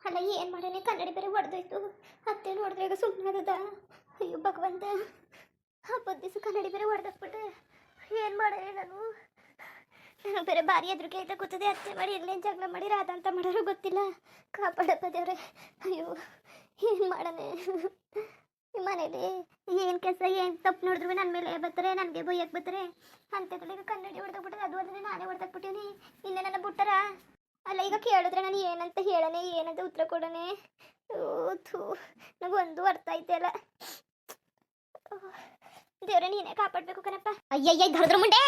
ಅಲ್ಲ ಏನು ಮಾಡೇನೆ ಕನ್ನಡಿ ಬೇರೆ ಹೊಡೆದೋಯ್ತು. ಅತ್ತೆ ನೋಡಿದ್ರೆ ಈಗ ಸುಮ್ಮನೆ ಅದ. ಅಯ್ಯೋ ಭಗವಂತ, ಹಬ್ಬದ ದಿವಸ ಕನ್ನಡಿ ಬೇರೆ ಹೊಡೆದಾಕ್ಬಿಟ್ಟೆ. ಏನು ಮಾಡೇನೆ ನಾನು? ನನಗೆ ಬೇರೆ ಭಾರಿ ಹೆದರಿಕೆ ಆಯ್ತಾ ಗೊತ್ತದೆ. ಅತ್ತೆ ಮಾಡಿ ಎಲ್ಲೇನು ಜಗಳ ಮಾಡಿ ರಾಧ ಅಂತ ಮಾಡೋರು ಗೊತ್ತಿಲ್ಲ. ಕಾಪಾಡಪ್ಪ ದೇವ್ರೆ. ಅಯ್ಯೋ ಏನು ಮಾಡನೆ ನಿಮ್ಮ ಮನೇಲಿ? ಏನು ಕೆಲಸ ಏನು ತಪ್ಪು ನೋಡಿದ್ರು ನನ್ನ ಮೇಲೆ ಬರ್ತಾರೆ, ನನಗೆ ಬೈಯಕ್ಕೆ ಬರ್ತಾರೆ. ಅಂಥದ್ರಲ್ಲಿ ಕನ್ನಡಿ ಹೊಡೆದಾಕ್ಬಿಟ್ಟೆ. ಅದು ಅಲ್ಲದೆ ನಾನೇ ಹೊಡೆದಾಕ್ಬಿಟ್ಟಿವ್ನಿ. ಇನ್ನೇ ನನ್ನ ಬಿಟ್ಟಾರ. ಅಲ್ಲ ಈಗ ಕೇಳಿದ್ರೆ ನಾನು ಏನಂತ ಹೇಳನೆ, ಏನಂತ ಉತ್ತರ ಕೊಡನೆ? ಥೂ, ನನಗೊಂದು ಅರ್ಥ ಆಯ್ತಲ್ಲ. ದೇವ್ರೆ ನೀನೇ ಕಾಪಾಡಬೇಕು ಕಣಪ್ಪ. ಅಯ್ಯಯ್ಯ ಧರದ್ರ ಮುಂಡೆ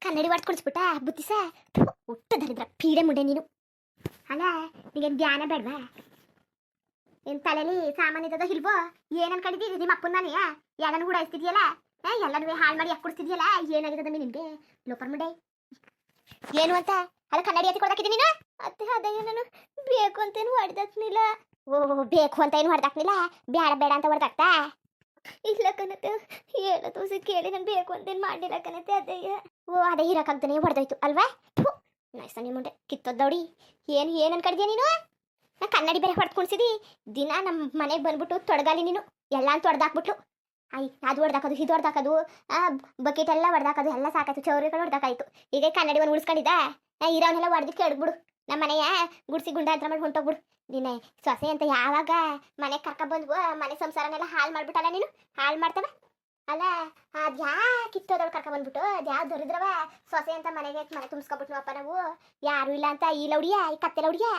ಕನ್ನಡಿ ಹೊಡೆದು ಕುಡಿಸ್ಬಿಟ್ಟ ಬುದ್ಧಿ ಸ ಒಟ್ಟು ಧರಿದ್ರ ಪೀಡೆ ಮುಂಡೆ ನೀನು. ಅಲ್ಲ ನಿಮಗೆ ಜ್ಞಾನ ಬೇಡವಾ? ಏನು ತಲೆಯಲ್ಲಿ ಸಾಮಾನು ಇದ್ದದ ಇಲ್ವೋ? ಏನು ಅನ್ಕೊಂಡಿದ್ದೀರಿ ನಿಮ್ಮ ಅಪ್ಪನ ಮನೆಯ ಎಲ್ಲನೂ ಉಡಾಯಿಸ್ತಿದ್ಯಲ್ಲ, ಎಲ್ಲನೂ ಹಾಳು ಮಾಡಿ ಯಾಕೆ ಕೊಡಿಸ್ತಿದ್ಯಲ್ಲ? ಏನಾಗಿದ್ದಮ್ಮಿ ನಿಮಗೆ ಲೋಪರ್ ಮುಂಡೆ? ಏನು ಅಂತ ಅಲ್ಲ ಕನ್ನಡಿ ಹತ್ತಿ ಕೊಡಾಕಿದ್ದೀನಿ ನೀನು? ಅತ್ತೆ ಅದೇ ನಾನು ಬೇಕು ಅಂತೇನು ಹೊಡೆದಾಕ್ನಿಲ್ಲ. ಓ ಬೇಕು ಅಂತ ಏನು ಹೊಡೆದಾಕ್ನಿಲ್ಲ, ಬೇಡ ಬೇಡ ಅಂತ ಹೊಡೆದಾಕ್ತಾ? ಇಲ್ಲ ಕಣತೆ, ಹೇಳೋದು ಕೇಳಿ ನಾನು ಬೇಕು ಅಂತೇನು ಮಾಡಿಲ್ಲ ಕಣತೆ. ಅದೇ ಓ ಅದೇ ಇರೋಕ್ಕಾಗ್ದೇ ಹೊಡೆದೋಯ್ತು ಅಲ್ವಾ? ನೈಸ ನಿಮ್ಮ ಮುಂಡೆ ಕಿತ್ತೋದೌಡಿ. ಏನು ಅನ್ಕಡಿದ್ಯಾ ನೀನು? ನಾ ಕನ್ನಡಿ ಬೇರೆ ಹೊಡೆದು ಕುಣಿಸಿದಿ. ದಿನ ನಮ್ಮ ಮನೆಗೆ ಬಂದ್ಬಿಟ್ಟು ತೊಡಗಾಲಿ ನೀನು ಎಲ್ಲ ಅಂತ ಹೊಡೆದಾಕ್ಬಿಟ್ಲು. ಅದು ಹೊಡೆದಾಕೋದು ಇದು ಹೊಡೆದಾಕೋದು ಬಕೆಟ್ ಎಲ್ಲ ಹೊಡೆದಾಕೋದು ಎಲ್ಲ ಸಾಕಾಯ್ತು. ಚೌರಿಗಳು ಹೊಡೆದಾಕಾಯ್ತು. ಈಗ ಕನ್ನಡಿ ಒಂದು ಉಳಿಸ್ಕೊಂಡಿದ್ದ ಇರೋನೆಲ್ಲ ಹೊಡೆದು ಕೆಡಗ್ಬಿಡು. ನಮ್ಮ ಮನೆಯ ಗುಡ್ಸಿ ಗುಂಡ ಅಂತ ಮಾಡಿ ಹೊಂಟೋಗ್ಬಿಡು. ನೀನೆ ಸೊಸೆ ಅಂತ ಯಾವಾಗ ಮನೆಗೆ ಕರ್ಕೊಬಂದ್ವು ಮನೆ ಸಂಸಾರನೆಲ್ಲ ಹಾಳು ಮಾಡ್ಬಿಟ್ಟಲ್ಲ ನೀನು. ಹಾಳು ಮಾಡ್ತವ ಅಲ್ಲ ಅದ್ಯಾ ಕಿತ್ತೋದವ್ಳು ಕರ್ಕೊಬಂದ್ಬಿಟ್ಟು ಅದ್ಯಾ ದೊರಿದ್ರವ ಸೊಸೆ ಅಂತ ಮನೆ ತುಂಬಿಸ್ಕೊಬಿಟ್ಟು ಅಪ್ಪ ನಾವು. ಯಾರು ಇಲ್ಲ ಅಂತ ಈ ಲೌಡಿಯ ಈ ಕತ್ತೆ ಲೌಡಿಯ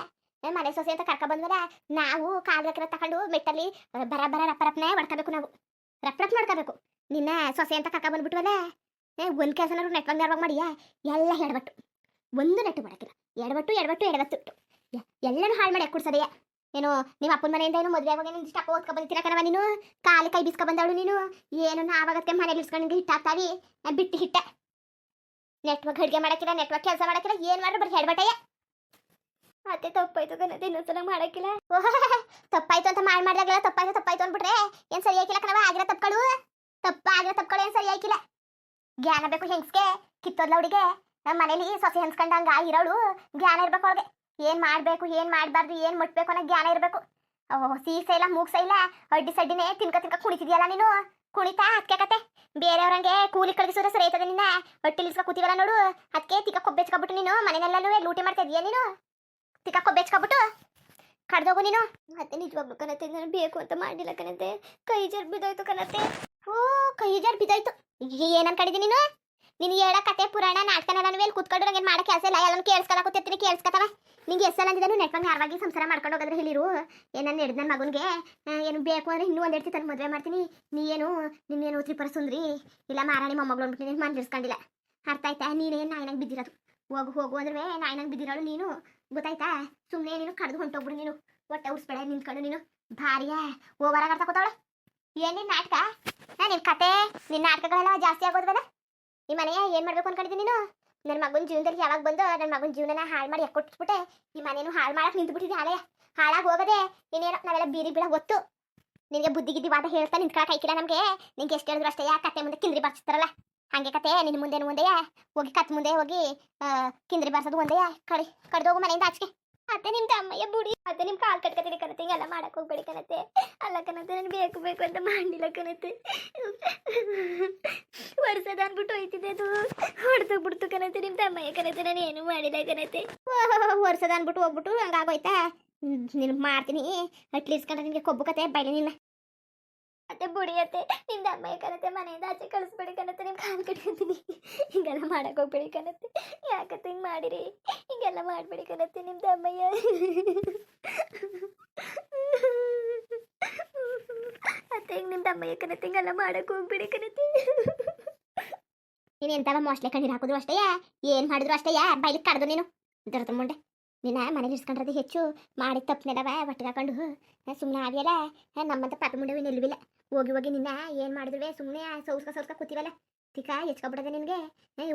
ಮನೆ ಸೊಸೆ ಅಂತ ಕರ್ಕೊಬಂದ್ವಲ್ಲ ನಾವು ಕಾಲ್ರಕ್ಕಿರ ತಗೊಂಡು ಮೆಟ್ಟಲ್ಲಿ ಬರ ರಪ್ಪರಪ್ಪನೇ ಹೊಡ್ಕೋಬೇಕು. ನಾವು ರಪ್ಪ ಮಾಡ್ಕೋಬೇಕು. ನಿನ್ನ ಸೊಸೆ ಅಂತ ಕರ್ಕೊಬಂದ್ಬಿಟ್ವಲ್ಲ ಒಂದು ಕೆಲಸನಾದ್ರು ನೆಟ್ವಂಗ್ ಮಾಡಿಯಾ ಎಲ್ಲ ಎಡಬಟ್ಟು. ಒಂದು ನೆಟ್ಟು ಮಾಡೋಕ್ಕಿಲ್ಲ. ಎಡವಟ್ಟು ಎಲ್ಲನೂ ಹಾಳು ಮಾಡಿ ಕುಡ್ಸದೆಯಾ? ಏನು ನಿಮ್ಮ ಅಪ್ಪನ ಮನೆಯಿಂದ ಏನು ಮದುವೆ ಆವಾಗ ನಿಂದು ಇಷ್ಟ ಓದ್ಕೊಬಂದಿರ ಕಣವ ನೀನು. ಕಾಲಿ ಕೈ ಬಿಸ್ಕೊಬಂದವಳು ನೀನು. ಏನು ನಾವಾಗತ್ತೆ ಮನೇಲಿ ಇಸ್ಕೊಂಡು ಹಿಟ್ಟಾಗ್ತಾವಿ ಬಿಟ್ಟು ಹಿಟ್ಟ. ನೆಟ್ವರ್ಕ್ ಅಡುಗೆ ಮಾಡೋಕ್ಕಿಲ್ಲ, ನೆಟ್ವರ್ಕ್ ಕೆಲಸ ಮಾಡೋಕ್ಕಿಲ್ಲ, ಏನು ಮಾಡ್ರೆ ಬರೀ ಹೆಡ್ಬಟ್ಟಯ್ಯ. ಮತ್ತೆ ತಪ್ಪಾಯ್ತು ಕಣತೆ, ಇನ್ನೊಂದ್ಸಲ ಮಾಡೋಕ್ಕಿಲ್ಲ. ತಪ್ಪಾಯ್ತು ಅಂತ ಮಾಡಿದಾಗಲ್ಲ ತಪ್ಪಾಯ್ತು ಅಂದ್ಬಿಟ್ರೆ ಏನು ಸರಿ ಆಯ್ಕಿಲ್ಲ ಕಣವ. ಆಗಿರೋ ತಪ್ಪುಗಳು ಏನು ಸರಿ ಆಯ್ಕಿಲ್ಲ. ಜ್ಞಾನ ಬೇಕು ಹೆಂಗ್ಸ್ಗೆ. ಕಿತ್ತೋದ್ಲ ಹುಡುಗೆ ನಮ್ಮ ಮನೇಲಿ ಸೊಸೆ ಹಂಚ್ಕೊಂಡಂಗ ಇರೋಳು ಜ್ಞಾನ ಇರ್ಬೇಕು ಅವಳಿಗೆ. ಏನು ಮಾಡಬೇಕು ಏನು ಮಾಡಬಾರ್ದು ಏನು ಮುಟ್ಬೇಕು ಅನ್ನೋ ಜ್ಞಾನ ಇರಬೇಕು. ಸೀಸ ಇಲ್ಲ ಮೂಗ್ಸ ಇಲ್ಲ ಅಡ್ಡಿ ಸಡ್ಡಿನೇ ತಿನ್ಕ ಕುಣಿತಿದ್ಯಲ್ಲ ನೀನು. ಕುಣಿತಾ ಅದಕ್ಕೆ ಕತೆ ಬೇರೆಯವ್ರಂಗೆ ಕೂಲಿ ಕಳಿಸಿದ್ರೆ ಸರಿ ಆಯ್ತದೆ. ನಿನ್ನ ಹೊಟ್ಟಿಲಿಸ್ಕೊ ಕೂತಿವಲ್ಲ ನೋಡು, ಅದಕ್ಕೆ ತಿಕ್ಕ ಕೊಬ್ಬೆಚ್ಕೊಬಿಟ್ಟು ನೀನು ಮನೆಯಲ್ಲೆಲ್ಲೂ ಲೂಟಿ ಮಾಡ್ತಾ ಇದೀಯ ನೀನು. ತಿಕ್ಕ ಕೊಬ್ಬೆಚ್ಕೊಬಿಟ್ಟು ಕಡ್ದೋಗು ನೀನು. ಮತ್ತೆ ನಿಜವಾಗ್ಲು ಕಣತೆ ನಾನು ಬೇಕು ಅಂತ ಮಾಡಿಲ್ಲ ಕಣತೆ. ಕೈ ಜರ್ ಬಿದ್ದೋಯ್ತು ಕಣತೆ. ಓ ಕೈ ಜರ್ ಬಿದ್ದೋಯ್ತು. ಏನು ಅನ್ಕೊಂಡಿದ್ದೀನಿ ನೀನು? ನೀನು ಹೇಳೋ ಕತೆ ಪುರಾಣ ನಾಟಕನೆಲ್ಲ ನಾನು ಎಲ್ಲಿ ಕೂತ್ಕೊಂಡು ನಂಗೆ ಮಾಡೋ ಕೆಲಸ ಇಲ್ಲ. ಎಲ್ಲ ಕೇಳಿಸ್ಕೊಳಕತ್ತೀನಿ ಕೇಳಿಸ್ಕೊತವ. ನಿಂಗೆ ಎಷ್ಟು ಸಲ ಅಂದಿದ್ದಾನು ನೆಟ್ವರ್ಕ್ ಯಾರವಾಗಿ ಸಂಸಾರ ಮಾಡ್ಕೊಂಡು ಹೋಗೋದ್ರೆ ಹೇಳಿರು. ಏನನ್ನ ಹಿಡ್ದು ನನ್ನ ಮಗನಿಗೆ ಏನು ಬೇಕು ಅಂದರೆ ಇನ್ನೂ ಒಂದೆರಡು ತನ್ನ ಮದುವೆ ಮಾಡ್ತೀನಿ. ನಿನ್ನೇನು ತ್ರಿಪುರ ಸುಂದ್ರಿ ಇಲ್ಲ ಮಾರಾಣಿ ಮೊಮ್ಮಗಳು ಅಂದ್ಬಿಟ್ಟು ನೀನು ಮನ್ಸಿರ್ಸ್ಕೊಂಡಿಲ್ಲ. ಅರ್ಥ ಆಯ್ತಾ? ನೀನೇನು ನಾಯಿನಾಗ ಬಿದ್ದಿರೋದು. ಹೋಗು ಅಂದ್ರೆ ನಾಯಿನಾಗ ಬಿದ್ದಿರೋಳು ನೀನು. ಗೊತ್ತಾಯ್ತಾ? ಸುಮ್ಮನೆ ನೀನು ಕಡ್ದು ಹೊಂಟೋಗ್ಬಿಡು ನೀನು. ಹೊಟ್ಟೆ ಉರ್ಸ್ಬೇಡ ನಿಂತ್ಕೊಂಡು ನೀನು. ಭಾರಿಯ ಓವರಾಗ ಅರ್ಥ ಕೂತಾವಳೆ. ಏನೇನು ನಾಟಕ? ನಿನ್ನ ಕತೆ ನಿನ್ನ ನಾಟಕಗಳೆಲ್ಲ ಜಾಸ್ತಿ ಆಗೋದ್ವಲ್ಲ. ಈ ಮನೆಯ ಏನು ಮಾಡಬೇಕು ಅನ್ಕೊಂಡಿದ್ದೀನಿ ನೀನು? ನನ್ನ ಮಗನ ಜೀವನದಲ್ಲಿ ಯಾವಾಗ ಬಂದು ನನ್ನ ಮಗನ ಜೀವನನ ಹಾಳು ಮಾಡಿ ಕೊಟ್ಬಿಟ್ಟೆ. ಈ ಮನೇನು ಹಾಳು ಮಾಡಕ್ಕೆ ನಿಂತುಬಿಟ್ಟಿದ್ದೆ. ಹಾಳೆ ಹಾಳಾಗಿ ಹೋಗದೆ ನೀನೇನೋ ನಾವೆಲ್ಲ ಬೀರಿ ಬೀಳ ಗೊತ್ತು. ನಿನಗೆ ಬುದ್ಧಿ ಗಿದ್ದಿ ವಾದ ಹೇಳ್ತಾ ನಿಂತ್ಕೊಳಕ್ಕೆ ಆಯ್ಕಿಲ್ಲ ನಮಗೆ. ನಿಂಗೆ ಎಷ್ಟು ಹೇಳಿದ್ರು ಅಷ್ಟೇ. ಕತ್ತೆ ಮುಂದೆ ಕಿಂದ್ರಿ ಬಾರಿಸ್ತಾರಲ್ಲ ಹಾಗೆ ಕತೆ ನಿನ್ನ ಮುಂದೇನು ಒಂದೆಯ ಹೋಗಿ ಕತ್ ಮುಂದೆ ಹೋಗಿ ಕಿಂದ್ರಿ ಬಾರಿಸೋದು ಒಂದೆಯ. ಕಡ್ದೋಗು ಮನೆಯಿಂದ ಆಚೆಗೆ. ಅತ್ತೆ ನಿಮ್ಮ ತಮ್ಮಯ್ಯ ಬುಡಿ. ಅತ್ತೆ ನಿಮ್ಮ ಕಾಲು ಕಟ್ಕತ್ತೀರಿ ಕಣತೆ. ಹಿಂಗೆಲ್ಲ ಮಾಡಕ್ಕೆ ಹೋಗ್ಬೇಡಿ ಕಣತೆ. ಅಲ್ಲ ಕಣತೆ ನಾನು ಬೇಕು ಅಂತ ಮಾಡಿಲ್ಲ ಕಣತೆ. ವರ್ಷದ ಅಂದ್ಬಿಟ್ಟು ಹೋಯ್ತಿದ್ದೆ ಅದು ಹೊಡ್ತೋಗ್ಬಿಡ್ತು ಕಣತೆ. ನಿಮ್ಮ ತಮ್ಮಯ್ಯ ಕಣತೆ ನಾನು ಏನು ಮಾಡಿಲ್ಲ ಕಣತೆ. ವರ್ಷದ ಅಂದ್ಬಿಟ್ಟು ಹೋಗ್ಬಿಟ್ಟು ಹಂಗಾಗೋಯ್ತಾ? ನೀನು ಮಾಡ್ತೀನಿ ಅಟ್ಲೀಸ್ಟ್ ಕಂಡ್ರೆ ನಿನಗೆ ಕೊಬ್ಬು ಕತೆ ಬೈಲಿ ನಿನ್ನ. ಅತ್ತೆ ಬುಡಿಯತ್ತೆ ನಿಮ್ಮ ಅಮ್ಮಯ್ಯ ಕಣತೆ. ಮನೆಯಿಂದ ಆಚೆ ಕಳಿಸ್ಬೇಡಿ ಕಣತೆ. ನಿಮ್ಮ ಕಾಲು ಕಟ್ಕೊತೀನಿ. ಹಿಂಗೆಲ್ಲ ಮಾಡಕ್ಕೆ ಹೋಗ್ಬೇಡಿ ಕಣತೆ. ಯಾಕತ್ತೆ ಹಿಂಗೆ ಮಾಡಿರಿ? ಹಿಂಗೆಲ್ಲ ಮಾಡಬೇಡಿ ಕಣತೆ. ನಿಮ್ಮ ಅಮ್ಮಯ್ಯ ಅತ್ತೆ ಹಿಂಗೆ ನಿಮ್ಮ ಅಮ್ಮಯ್ಯ ಕಣತೆ. ಹಿಂಗೆಲ್ಲ ಮಾಡಕ್ಕೆ ಹೋಗ್ಬೇಡಿ ಕಣತೆ. ನೀನು ಎಂತವ ಮೋಸ್ಟ್ಲೆ ಕಣ್ಣೀರು ಹಾಕಿದ್ರು ಅಷ್ಟೇ, ಏನು ಮಾಡಿದ್ರು ಅಷ್ಟೇ. ಬೈಲಿಗೆ ಕಡ್ದು ನೀನು ದೊಡ್ಡ ಮುಂಡೆ. ನಿನ್ನ ಮನೇಲಿ ಇಸ್ಕೊಂಡ್ರದ್ದು ಹೆಚ್ಚು ಮಾಡಿ ತಪ್ಪನೆಲ್ಲವ ಒಟ್ಟಿಗೆ ಹಾಕೊಂಡು ಸುಮ್ಮನೆ ಆಗಿಯಲ್ಲ. ನಮ್ಮಂತ ಪಾಪ ಮುಂಡೆ ನಿಲ್ವಿಲ್ಲ. ಹೋಗಿ ನಿನ್ನ ಏನು ಮಾಡಿದ್ವಿ ಸುಮ್ಮನೆ ಸೌಸ್ಕ ಕೂತೀವಲ್ಲ. ತಿಕ್ಕ ಹೆಚ್ಕೊಬಿಡದೆ ನಿನಗೆ.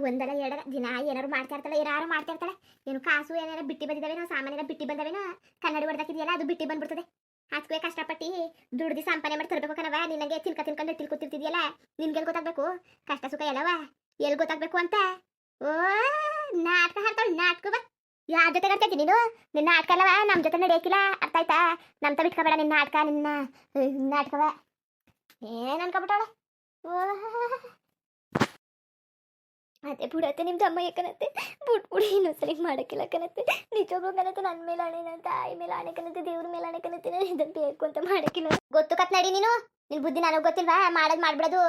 ಒಂದಲ್ಲ ಎರಡಲ್ಲ ದಿನ ಏನಾರು ಮಾಡ್ತಾ ಇರ್ತಾಳೆ. ಯಾರು ಮಾಡ್ತಾ ಇರ್ತಾಳೆ. ಏನು ಕಾಸು ಏನಾರ ಬಿಟ್ಟು ಬಂದಿದ್ದಾವೇನೋ, ಸಾಮಾನೆಲ್ಲ ಬಿಟ್ಟು ಬಂದವೇನೋ. ಕನ್ನಡಿ ಹೊಡೆದಾಕಿದೆಯಲ್ಲ ಅದು ಬಿಟ್ಟು ಬಂದ್ಬಿಡ್ತದೆ. ಅದಕ್ಕೆ ಕಷ್ಟಪಟ್ಟು ದುಡ್ದು ಸಂಪಾದನೆ ಮಾಡಿ ತರಬೇಕು ಕಣವ. ನಿನಗೆ ತಿನ್ಕೊಂಡು ತಿಳ್ಕೊತಿರ್ತಿದ್ಯಲ್ಲ. ನಿನ್ಗೆ ಗೊತ್ತಾಗಬೇಕು ಕಷ್ಟ ಸುಖ ಎಲ್ಲವ ಎಲ್ಲಿ ಗೊತ್ತಾಗಬೇಕು ಅಂತ. ಓ ನಾಟಕ ಹಾಡ್ತಾಳೆ ನಾಟಕವ. ಯಾರ ಜೊತೆ ಕಟ್ತೈತಿ ನೀನು? ನಿನ್ನ ನಾಟಕ ಅಲ್ಲವ ನಮ್ಮ ಜೊತೆ ನಡೆಯಕ್ಕಿಲ್ಲ, ಅರ್ಥ ಆಯ್ತಾ? ನಮ್ಮ ತ ಬಿಟ್ಕೋಬೇಡ ನಿನ್ನ ನಾಟಕ, ನಿನ್ನ ನಾಟಕವ ಏನು ಅನ್ಕೊಬಿಟ್ಟಾಳ. ಅದೇ ಬಿಡತ್ತೆ ನಿಮ್ದು ಅಮ್ಮ ಯಾಕನತ್ತೆ ಬಿಟ್ಬಿಡಿ, ಇನ್ನೊಂದ್ಸಲಿಗೆ ಮಾಡೋಕ್ಕಿಲ್ಲ ಕನತ್ತೆ. ನಿಜವಾಗ್ಲೂ ಕನತ್ತೆ ನನ್ನ ಮೇಲೆ ಆಣೆ, ನನ್ನ ತಾಯಿ ಮೇಲೆ ಆಣೆ ಕನತ್ತೆ, ದೇವ್ರ ಮೇಲೆ ಆಣೆ ಕನತ್ತೆ, ನಾನು ಇದನ್ನು ಬೇಕು ಅಂತ ಮಾಡೋಕ್ಕಿಲ್ಲ. ಗೊತ್ತು ಕತ್ ನಡಿ ನೀನು, ನಿನ್ ಬುದ್ಧಿ ನನಗೆ ಗೊತ್ತಿಲ್ವಾ? ಮಾಡೋದು ಮಾಡ್ಬಿಡೋದು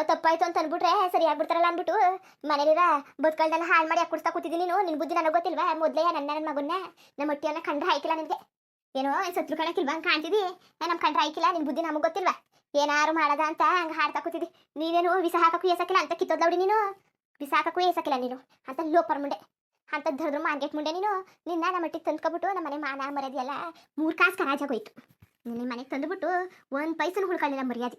ತಪ್ಪಾಯ್ತು ಅಂತ ಅಂದ್ಬಿಟ್ರೆ ಸರಿ ಆಗ್ಬಿಡ್ತಾರಲ್ಲ ಅಂದ್ಬಿಟ್ಟು ಮನೇಲಿರ ಬದುಕಲ್ದೆಲ್ಲ ಹಾಳು ಮಾಡಿ ಕುಡಿಸ್ತಾ ಕೂತಿದ್ದೀನಿ ನೀನು. ನಿನ್ ಬುದ್ಧಿ ನನಗೆ ಗೊತ್ತಿಲ್ವಾ? ಮೊದಲೇ ನನ್ನ ಮಗನ್ನ ನಮ್ಮ ಹೊಟ್ಟೆಯನ್ನ ಕಂಡ್ರೆ ಆಯ್ಕಿಲ್ಲ ನಿನಗೆ. ಏನೋ ಸತ್ರು ಕಾಣಕ್ಕಿಲ್ವಾ ಹಂಗೆ ಕಾಣ್ತಿದ್ದಿ, ನಮ್ಮ ಕಂಡ್ರೆ ಆಯ್ಕಿಲ್ಲ. ನಿನ್ ಬುದ್ಧಿ ನಮಗೆ ಗೊತ್ತಿಲ್ವಾ? ಏನಾರು ಮಾಡದ ಅಂತ ಹಂಗೆ ಹಾಡ್ತಾ ಕೂತಿದ್ದಿ. ನೀನೇನು ವಿಷ ಹಾಕಕ್ಕೂ ಏಸಕ್ಕಿಲ್ಲ ಅಂತ ಕಿತ್ತೋದ್ಲೌಡಿ ನೀನು, ವಿಷ ಹಾಕಕ್ಕೂ ಏಸಕ್ಕಿಲ್ಲ ನೀನು ಅಂತ ಲೋಪರ್ ಮುಂಡೆ, ಅಂತ ಧರ್ದ್ರ ಮಾರ್ಕೆಟ್ ಮುಂಡೆ ನೀನು. ನಿನ್ನ ನಮ್ಮ ಮಟ್ಟಿಗೆ ತಂದ್ಕೊಬಿಟ್ಟು ನಮ್ಮ ಮನೆ ಮಾನ ಮರ್ಯಾದೆಲ್ಲ 3 ಕಾಸು ಕರಾಜಾಗೋಯ್ತು. ನಿಮ್ಮ ಮನೆಗೆ ತಂದುಬಿಟ್ಟು 1 ಪೈಸನು ಉಳ್ಕೊಳ್ಳಿಲ್ಲ ಮರ್ಯಾದೆ.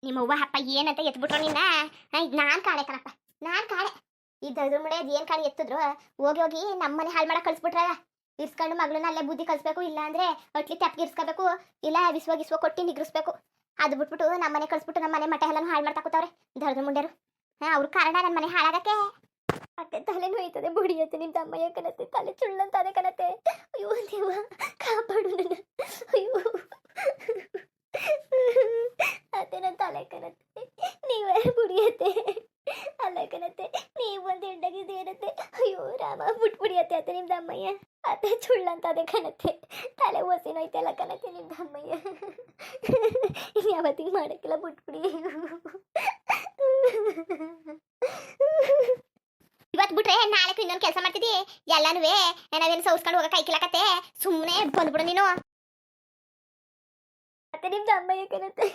ನಿಮ್ಮ ಅವ್ವ ಅಪ್ಪ ಏನಂತ ಎತ್ಬಿಟ್ರು ನಿನ್ನ. ನಾನು ಕಾಣೆ ಕಣಪ್ಪ, ನಾನು ಕಾಣೆ. ಈ ಧರ್ದ್ರ ಮುಂಡೆ ಅದು ಏನು ಕಾಣಿ ಎತ್ತಿದ್ರು ಹೋಗಿ ಹೋಗಿ ನಮ್ಮನೆ ಹಾಳು ಮಾಡಕ್ಕೆ ಕಳಿಸ್ಬಿಟ್ರಲ್ಲ. ಇರ್ಸ್ಕೊಂಡು ಮಗಳನ್ನ ಅಲ್ಲೇ ಬುದ್ಧಿ ಕಲಿಸ್ಬೇಕು, ಇಲ್ಲ ಅಂದರೆ ಅಟ್ಲಿ ತೆಪ್ಪಿಗೆ ಇರ್ಸ್ಕೋಬೇಕು, ಇಲ್ಲ ವಿಶ್ವ ಕೊಟ್ಟು ನಿಗ್ರಿಸ್ಬೇಕು. ಅದು ಬಿಟ್ಬಿಟ್ಟು ನಮ್ಮನೆ ಕಳಿಸ್ಬಿಟ್ಟು ನಮ್ಮನೆ ಮಠ ಎಲ್ಲನೂ ಹಾಳು ಮಾಡ್ತಾ ಕೂತವ್ರೆ ಧರ್ದ್ರ ಮುಂಡೆರು. ಅವ್ರ ಕಾರಣ ನನ್ನ ಮನೆ ಹಾಳಾಗಕ್ಕೆ. ಅತ್ತೆ ತಲೆ ನೋಯ್ತದೆ, ಬುಡಿಯತ್ತೆ ನಿಮ್ಮ ತಮ್ಮಯ್ಯ ಕನತ್ತೆ, ತಲೆ ಚುಳ್ಳಂತಾದೆ ಕನತ್ತೆ. ಅಯ್ಯೋ ದೇವ ಕಾಪಾಡು ನನ್ನ. ಅಯ್ಯೋ ಅತ್ತೆ ನನ್ನ ತಲೆ ಕನತ್ತೆ, ನೀವೇ ಬುಡಿಯತ್ತೆ. ಅಲ್ಲ ಕನತ್ತೆ, ನೀವು ಒಂದು ಹೆಂಡಾಗಿದ್ದೇನತ್ತೆ. ಅಯ್ಯೋ ರಾಮ ಬಿಟ್ಬಿಡಿಯತ್ತೆ ಅತ್ತೆ ನಿಮ್ಮ ತಮ್ಮಯ್ಯ. ಅತ್ತೆ ಚುಳ್ಳಂತಾದೆ ಕನತ್ತೆ, ತಲೆ ಒಸಿನೋಯ್ತಲ್ಲ ಕನತ್ತೆ ನಿಮ್ಮ ತಮ್ಮಯ್ಯ. ಯಾವತ್ತಿಗೆ ಮಾಡೋಕ್ಕಿಲ್ಲ, ಬಿಟ್ಬಿಡಿ. ಇವತ್ತು ಬಿಟ್ರೆ ನಾಳೆ ಇನ್ನೊಂದು ಕೆಲಸ ಮಾಡ್ತಿದ್ದಿ ಎಲ್ಲಾನು. ನಾವೇನು ಸೌಸ್ಕೊಂಡು ಹೋಗಕ್ಕೆ ಐಕಿಲಕತ್ತೆ, ಸುಮ್ಮನೆ ಬಂದ್ಬಿಡು ನೀನು. ಅತ್ತೆ ನಿಮ್ದು ಅಮ್ಮಯ್ಯ ಕನತ್ತೆ,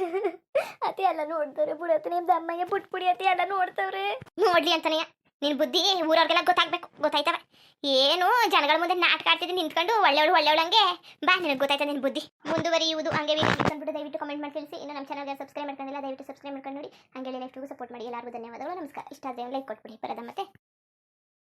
ಅತ್ತೆ ಎಲ್ಲ ನೋಡ್ತವ್ರೆ ಬಿಡತ್ತೆ. ನಿಮ್ದು ಅಮ್ಮಯ್ಯ ಬಿಟ್ಬಿಡಿ ಅತ್ತೆ, ಎಲ್ಲ ನೋಡ್ತವ್ರೆ. ನೋಡ್ಲಿ ಅಂತಾನೆ ನಿನ್ ಬುದ್ಧಿ ಊರವ್ರಿಗೆಲ್ಲ ಗೊತ್ತಾಗ್ಬೇಕು, ಗೊತ್ತಾಯ್ತವ? ಏನು ಜನಗಳ ಮುಂದೆ ನಾಟಕ ಆಡ್ತಿದ್ದೀನಿ ನಿಂತ್ಕೊಂಡು ಒಳ್ಳೆಯವಳಂಗೆ ಬಾ, ನಿನಗೆ ಗೊತ್ತಾಯ್ತಾ ನಿನ್ ಬುದ್ಧಿ ಮುಂದುವರಿಯುವುದು. ಹಂಗೆ ಅಂದ್ಬಿಟ್ಟು ದಯವಿಟ್ಟು ಕಮೆಂಟ್ ಮಾಡಿ ತಿಳಿಸಿ. ಇನ್ನು ನಮ್ಮ ಚಾನಲ್ಗೆ ಸಬ್ಸ್ಕ್ರೈಬ್ ಮಾಡ್ಕೊಂಡಿಲ್ಲ, ದಯವಿಟ್ಟು ಸಬ್ಸ್ಕ್ರೈಬ್ ಮಾಡ್ಕೊಂಡು ನೋಡಿ. ಹಂಗೆ ನೆಕ್ಸ್ಟ್ಗೂ ಸಪೋರ್ಟ್ ಮಾಡಿ. ಎಲ್ಲರಿಗೂ ಧನ್ಯವಾದಗಳು, ನಮಸ್ಕಾರ. ಇಷ್ಟ ಆದರೆ ಲೈಕ್ ಕೊಟ್ಬಿಡಿ ಬರದ ಮತ್ತೆ.